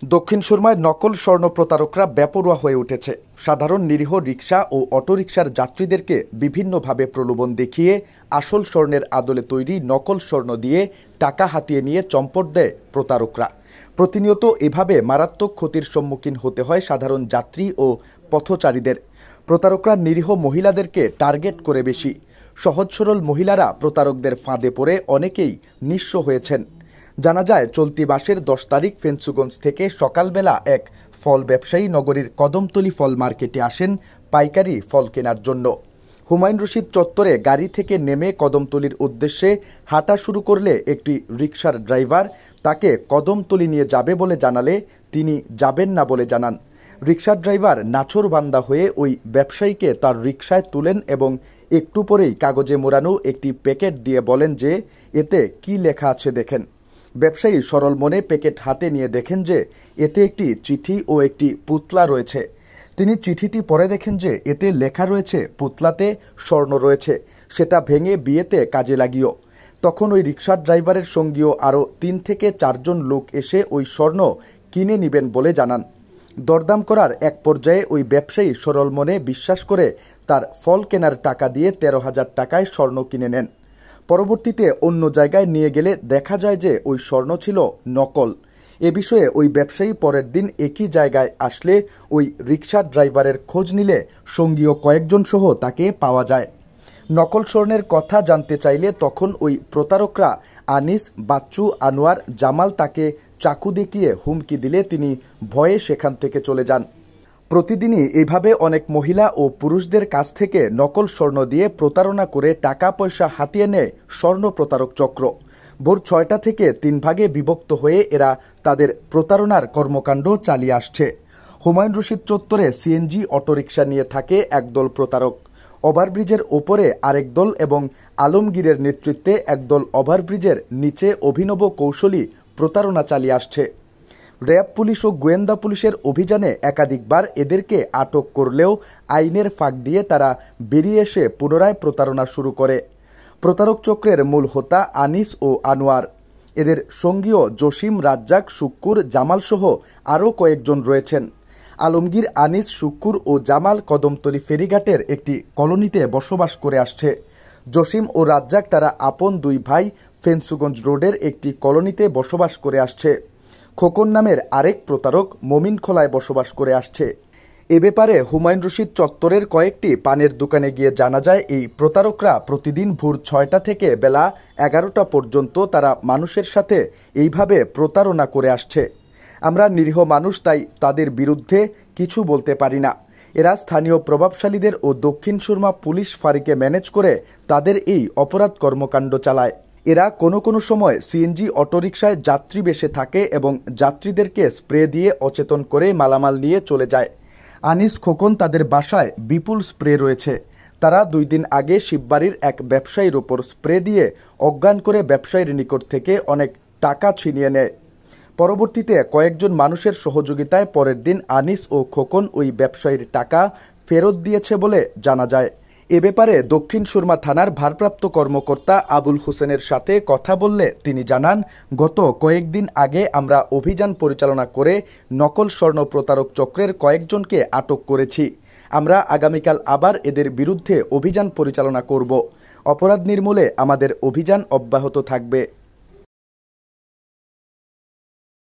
দক্ষিণ সুরমায় নকল স্বর্ণ প্রতারকরা বেপরোয়া হয়ে উঠেছে। সাধারণ নিরীহ রিকশা ও অটোরিকশার যাত্রীদেরকে বিভিন্নভাবে প্রলোভন দেখিয়ে আসল স্বর্ণের আদলে তৈরি নকল স্বর্ণ দিয়ে টাকা হাতিয়ে নিয়ে চম্পট দেয় প্রতারকরা। প্রতিনিয়ত এভাবে মারাত্মক ক্ষতির সম্মুখীন হতে হয় সাধারণ যাত্রী ও পথচারীদের। প্রতারকরা নিরীহ মহিলাদেরকে টার্গেট করে বেশি। সহজ সরল মহিলারা প্রতারকদের ফাঁদে পড়ে অনেকেই নিঃস্ব হয়েছেন। জানা যায়, চলতি মাসের 10 তারিখ ফেঞ্চুগঞ্জ থেকে সকালবেলা এক ফল ব্যবসায়ী নগরীর কদমতলী ফল মার্কেটে আসেন পাইকারি ফল কেনার জন্য। হুমায়ুন রশিদ চত্বরে গাড়ি থেকে নেমে কদমতলীর উদ্দেশ্যে হাঁটা শুরু করলে একটি রিকশার ড্রাইভার তাকে কদমতলী নিয়ে যাবে বলে জানালে তিনি যাবেন না বলে জানান। রিকশার ড্রাইভার নাছোড়বান্দা হয়ে ওই ব্যবসায়ীকে তার রিকশায় তুলেন এবং একটু পরেই কাগজে মোড়ানো একটি প্যাকেট দিয়ে বলেন যে এতে কি লেখা আছে দেখেন। ব্যবসায়ী সরল মনে প্যাকেট হাতে নিয়ে দেখেন যে এতে একটি চিঠি ও একটি পুতলা রয়েছে। তিনি চিঠিটি পড়ে দেখেন যে এতে লেখা রয়েছে পুতলাতে স্বর্ণ রয়েছে, সেটা ভেঙে বিয়েতে কাজে লাগিও। তখন ওই রিকশার ড্রাইভারের সঙ্গীও আরও 3 থেকে 4 জন লোক এসে ওই স্বর্ণ কিনে নেবেন বলে জানান। দরদাম করার এক পর্যায়ে ওই ব্যবসায়ী সরল মনে বিশ্বাস করে তার ফল কেনার টাকা দিয়ে 13,000 টাকায় স্বর্ণ কিনে নেন। পরবর্তীতে অন্য জায়গায় নিয়ে গেলে দেখা যায় যে ওই স্বর্ণ ছিল নকল। এ বিষয়ে ওই ব্যবসায়ী পরের দিন একই জায়গায় আসলে ওই রিকশার ড্রাইভারের খোঁজ নিলে সঙ্গীয় কয়েকজন সহ তাকে পাওয়া যায়। নকল স্বর্ণের কথা জানতে চাইলে তখন ওই প্রতারকরা আনিস, বাচ্চু, আনোয়ার, জামাল তাকে চাকু দেখিয়ে হুমকি দিলে তিনি ভয়ে সেখান থেকে চলে যান। প্রতিদিনই এইভাবে অনেক মহিলা ও পুরুষদের কাছ থেকে নকল স্বর্ণ দিয়ে প্রতারণা করে টাকা পয়সা হাতিয়ে নেয় স্বর্ণ প্রতারক চক্র। ভোর 6টা থেকে 3 ভাগে বিভক্ত হয়ে এরা তাদের প্রতারণার কর্মকাণ্ড চালিয়ে আসছে। হুমায়ুন রশিদ চত্বরে সিএনজি অটোরিকশা নিয়ে থাকে একদল প্রতারক, ওভারব্রিজের ওপরে আরেক দল এবং আলমগীরের নেতৃত্বে একদল ওভারব্রিজের নিচে অভিনব কৌশলী প্রতারণা চালিয়ে আসছে। র্যাব পুলিশ ও গোয়েন্দা পুলিশের অভিযানে একাধিকবার এদেরকে আটক করলেও আইনের ফাঁক দিয়ে তারা বেরিয়ে এসে পুনরায় প্রতারণা শুরু করে। প্রতারক চক্রের মূল হোতা আনিস ও আনোয়ার, এদের সঙ্গীও জসিম, রাজ্জাক, শুক্কুর, জামাল সহ আরও কয়েকজন রয়েছেন। আলমগীর, আনিস, শুক্কুর ও জামাল কদমতলী ফেরিঘাটের একটি কলোনিতে বসবাস করে আসছে। জসিম ও রাজ্জাক তারা আপন 2 ভাই ফেঞ্চুগঞ্জ রোডের একটি কলোনিতে বসবাস করে আসছে। খোকন নামের আরেক প্রতারক মমিনখোলায় বসবাস করে আসছে। এ ব্যাপারে হুমায়ুন রশিদ চত্বরের কয়েকটি পানের দোকানে গিয়ে জানা যায়, এই প্রতারকরা প্রতিদিন ভোর 6টা থেকে বেলা 11টা পর্যন্ত তারা মানুষের সাথে এইভাবে প্রতারণা করে আসছে। আমরা নিরীহ মানুষ, তাই তাদের বিরুদ্ধে কিছু বলতে পারি না। এরা স্থানীয় প্রভাবশালীদের ও দক্ষিণ সুরমা পুলিশ ফাঁড়িকে ম্যানেজ করে তাদের এই অপরাধ কর্মকাণ্ড চালায়। এরা কোনো কোনো সময় সিএনজি অটোরিকশায় যাত্রী বেশে থাকে এবং যাত্রীদেরকে স্প্রে দিয়ে অচেতন করে মালামাল নিয়ে চলে যায়। আনিস, খোকন তাদের বাসায় বিপুল স্প্রে রয়েছে। তারা 2 দিন আগে শিববাড়ির এক ব্যবসায়ীর ওপর স্প্রে দিয়ে অজ্ঞান করে ব্যবসায়ীর নিকট থেকে অনেক টাকা ছিনিয়ে নেয়। পরবর্তীতে কয়েকজন মানুষের সহযোগিতায় পরের দিন আনিস ও খোকন ওই ব্যবসায়ীর টাকা ফেরত দিয়েছে বলে জানা যায়। এ ব্যাপারে দক্ষিণ সুরমা থানার ভারপ্রাপ্ত কর্মকর্তা আবুল হোসেনের সাথে কথা বললে তিনি জানান, গত কয়েকদিন আগে আমরা অভিযান পরিচালনা করে নকল স্বর্ণ প্রতারক চক্রের কয়েকজনকে আটক করেছি। আমরা আগামীকাল আবার এদের বিরুদ্ধে অভিযান পরিচালনা করব। অপরাধ নির্মূলে আমাদের অভিযান অব্যাহত থাকবে।